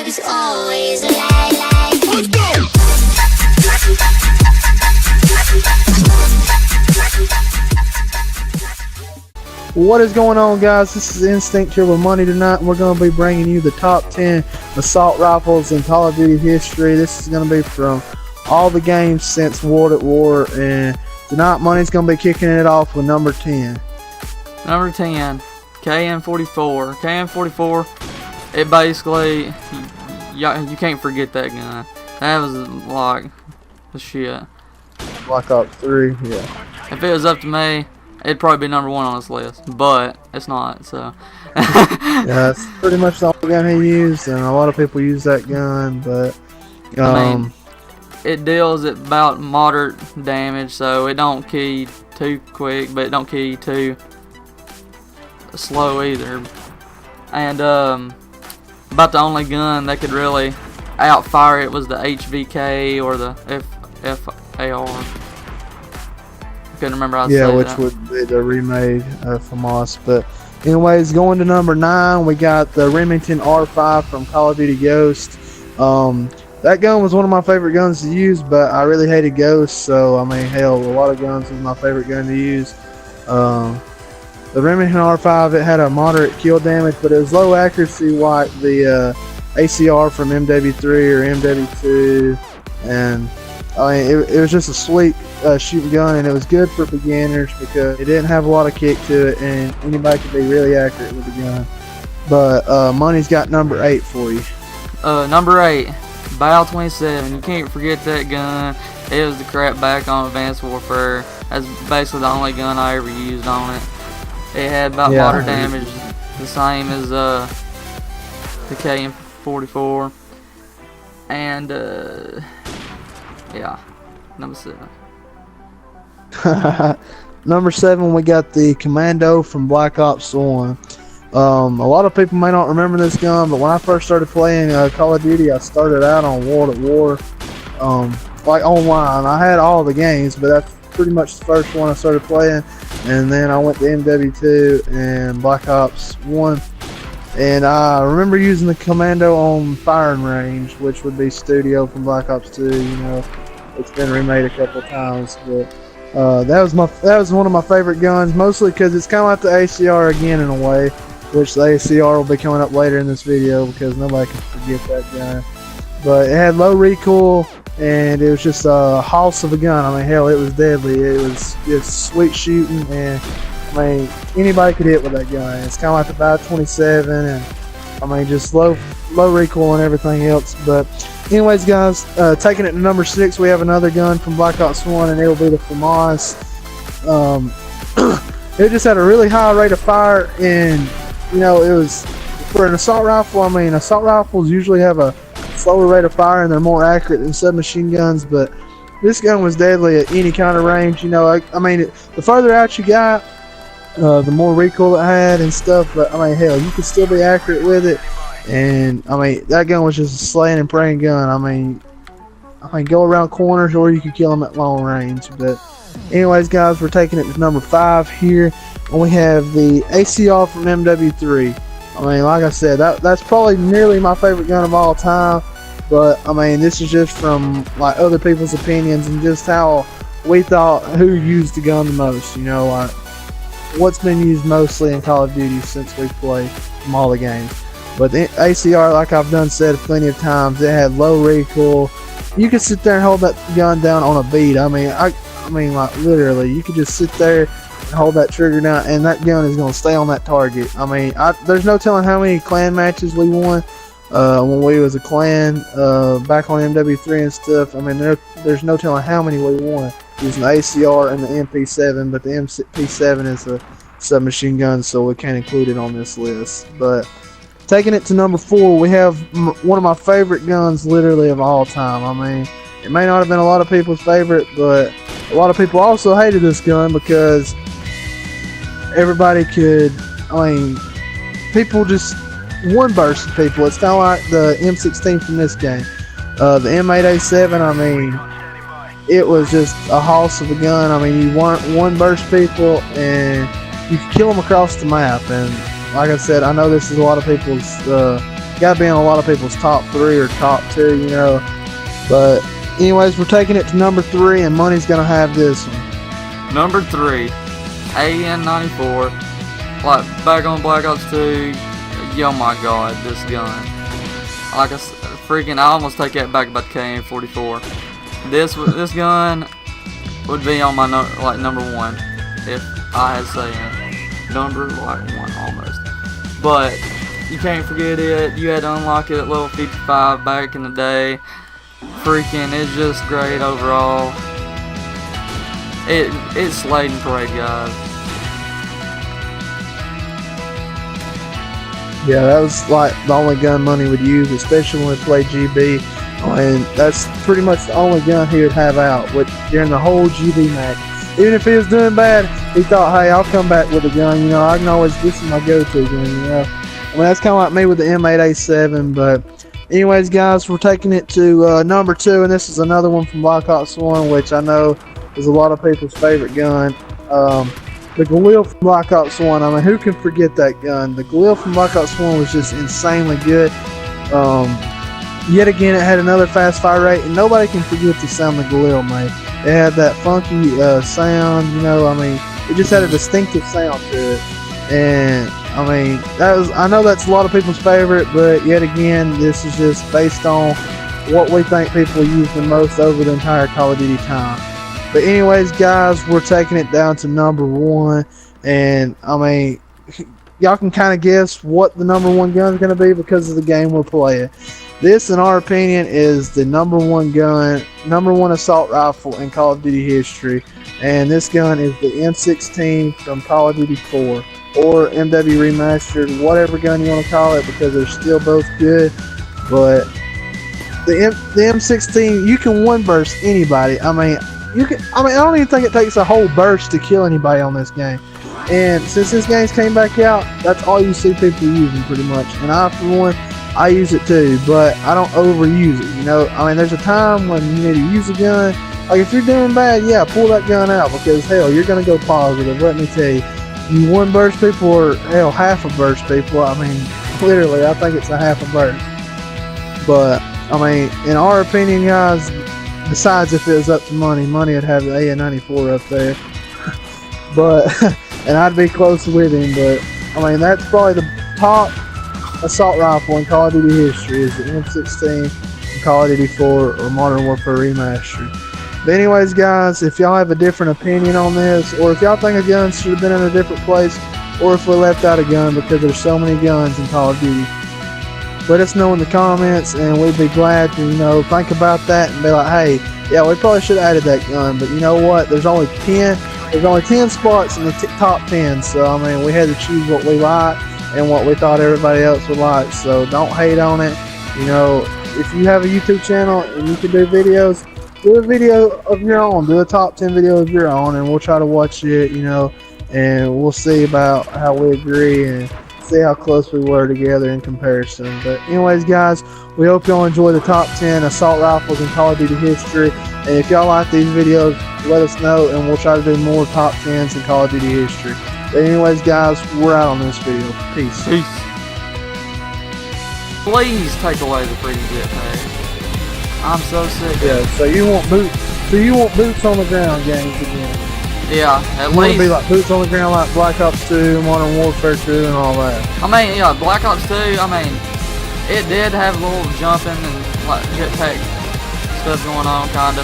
vibes always lie. Let's go. What is going on, guys? This is Instinct here with Money tonight, and we're going to be bringing you the top 10 assault rifles in Call of Duty history. This is going to be from all the games since World at War, and tonight Money's going to be kicking it off with number 10. Number 10, KN-44. KN-44, it basically, you can't forget that gun. That was like the shit. Black Ops 3, yeah. If it was up to me, it'd probably be number 1 on this list, but it's not, so. Yeah, that's pretty much the only gun he used, and a lot of people use that gun, but I mean, it deals at about moderate damage, so it don't kill you too quick, but it don't kill you too slow either. And about the only gun that could really outfire it was the HVK or the FAR. Couldn't remember how to say which that. would be the remade from us. But anyways, going to number 9, we got the Remington R5 from Call of Duty Ghost. That gun was one of my favorite guns to use, but I really hated Ghost, so I mean, hell, a lot of guns was my favorite gun to use. The Remington R5, it had a moderate kill damage, but it was low accuracy like the ACR from MW3 or MW2, and I mean, it was just a sweet shooting gun, and it was good for beginners because it didn't have a lot of kick to it, and anybody could be really accurate with the gun. But Money's got number 8 for you. Number 8, Bal 27. You can't forget that gun. It was the crap back on Advanced Warfare. That's basically the only gun I ever used on it. It had about moderate damage, the same as the KN-44, and yeah, number 7. Number 7, we got the Commando from Black Ops 1. A lot of people may not remember this gun, but when I first started playing Call of Duty, I started out on World at War, like online. I had all the games, but that's pretty much the first one I started playing, and then I went to MW2 and Black Ops 1, and I remember using the Commando on firing range, which would be Studio from Black Ops 2. You know, it's been remade a couple times, but that was one of my favorite guns, mostly because it's kind of like the ACR again in a way, which the ACR will be coming up later in this video because nobody can forget that gun. But it had low recoil, and it was just a house of a gun. I mean, hell, it was deadly. It was just sweet shooting, and I mean, anybody could hit with that gun. It's kind of like the Bal 27, and I mean, just low recoil and everything else. But anyways, guys, taking it to number 6, we have another gun from Black Ops 1, and it will be the FAMAS. It just had a really high rate of fire, and you know, it was for an assault rifle. I mean, assault rifles usually have a slower rate of fire, and they're more accurate than submachine guns, but this gun was deadly at any kind of range. You know, I mean, the further out you got, the more recoil it had and stuff, but I mean, hell, you could still be accurate with it. And I mean, that gun was just a slaying and praying gun. I mean, go around corners, or you could kill them at long range. But anyways, guys, we're taking it to number 5 here, and we have the ACR from MW3. I mean, like I said, that's probably nearly my favorite gun of all time. But I mean, this is just from like other people's opinions and just how we thought who used the gun the most. You know, like what's been used mostly in Call of Duty since we played from all the games. But the ACR, like I've done said plenty of times, it had low recoil. You could sit there and hold that gun down on a beat. I mean, like literally, you could just sit there and hold that trigger down, and that gun is going to stay on that target. I mean, there's no telling how many clan matches we won when we was a clan back on MW3 and stuff. I mean, there's no telling how many we won using the ACR and the MP7, but the MP7 is a submachine gun, so we can't include it on this list. But taking it to number 4, we have one of my favorite guns literally of all time. I mean, it may not have been a lot of people's favorite, but a lot of people also hated this gun because everybody could, I mean, people just one burst people. It's kind of like the M16 from this game. The M8A7, I mean, it was just a house of a gun. I mean, you one burst people and you could kill them across the map. And like I said, I know this is a lot of people's got to be in a lot of people's top 3 or top 2, you know. But anyways, we're taking it to number 3, and Money's gonna have this one. Number 3, AN-94. Like back on Black Ops 2. Oh my God, this gun. Like I almost take that back about the KN-44. This gun would be on my number 1 if I had say number 1 almost. But you can't forget it. You had to unlock it at level 55 back in the day. It's just great overall. It's slayed and prayed, guys. Yeah, that was like the only gun Money would use, especially when we played GB. And that's pretty much the only gun he would have out during the whole GB match. Even if he was doing bad, he thought, hey, I'll come back with a gun. You know, I can always, this is my go-to gun, you know. I mean, that's kind of like me with the M8A7. But anyways, guys, we're taking it to number 2. And this is another one from Black Ops 1, which I know is a lot of people's favorite gun. The Galil from Black Ops 1, I mean, who can forget that gun? The Galil from Black Ops 1 was just insanely good. Yet again, it had another fast fire rate, and nobody can forget the sound the Galil made. It had that funky sound, you know, I mean, it just had a distinctive sound to it. And, I mean, I know that's a lot of people's favorite, but yet again, this is just based on what we think people use the most over the entire Call of Duty time. But anyways, guys, we're taking it down to number 1, and I mean, y'all can kind of guess what the number 1 gun is going to be because of the game we're playing. This, in our opinion, is the number 1 gun, number 1 assault rifle in Call of Duty history, and this gun is the M16 from Call of Duty 4, or MW Remastered, whatever gun you want to call it, because they're still both good. But the M16, you can one burst anybody. I mean, I don't even think it takes a whole burst to kill anybody on this game. And since this game's came back out, that's all you see people using pretty much. And I, for one, I use it too, but I don't overuse it, you know. I mean, there's a time when you need to use a gun. Like, if you're doing bad, yeah, pull that gun out, because, hell, you're going to go positive, let me tell you. You one burst people, or, hell, half a burst people. I mean, literally, I think it's a half a burst. But, I mean, in our opinion, guys, besides if it was up to Money would have the AN-94 up there. But, and I'd be close with him, but, I mean, that's probably the top assault rifle in Call of Duty history, is the M16 in Call of Duty 4 or Modern Warfare Remastered. But anyways, guys, if y'all have a different opinion on this, or if y'all think a gun should have been in a different place, or if we left out a gun because there's so many guns in Call of Duty, let us know in the comments, and we'd be glad to, you know, think about that and be like, hey, yeah, we probably should have added that gun, but you know what, there's only 10 spots in the top 10, so I mean, we had to choose what we like and what we thought everybody else would like. So don't hate on it. You know, if you have a YouTube channel and you can do videos, do a video of your own, do a top 10 video of your own, and we'll try to watch it, you know, and we'll see about how we agree and see how close we were together in comparison. But anyways, guys, we hope y'all enjoy the top 10 assault rifles in Call of Duty history. And if y'all like these videos, let us know, and we'll try to do more top 10s in Call of Duty history. But anyways, guys, we're out on this video. Peace. Please take away the freaking jetpack. I'm so sick. Yeah, so you want boots on the ground games again. Yeah, at you least. Want to be like boots on the ground like Black Ops 2, Modern Warfare 2, and all that. I mean, yeah, Black Ops 2, I mean, it did have a little jumping and like jetpack stuff going on, kinda.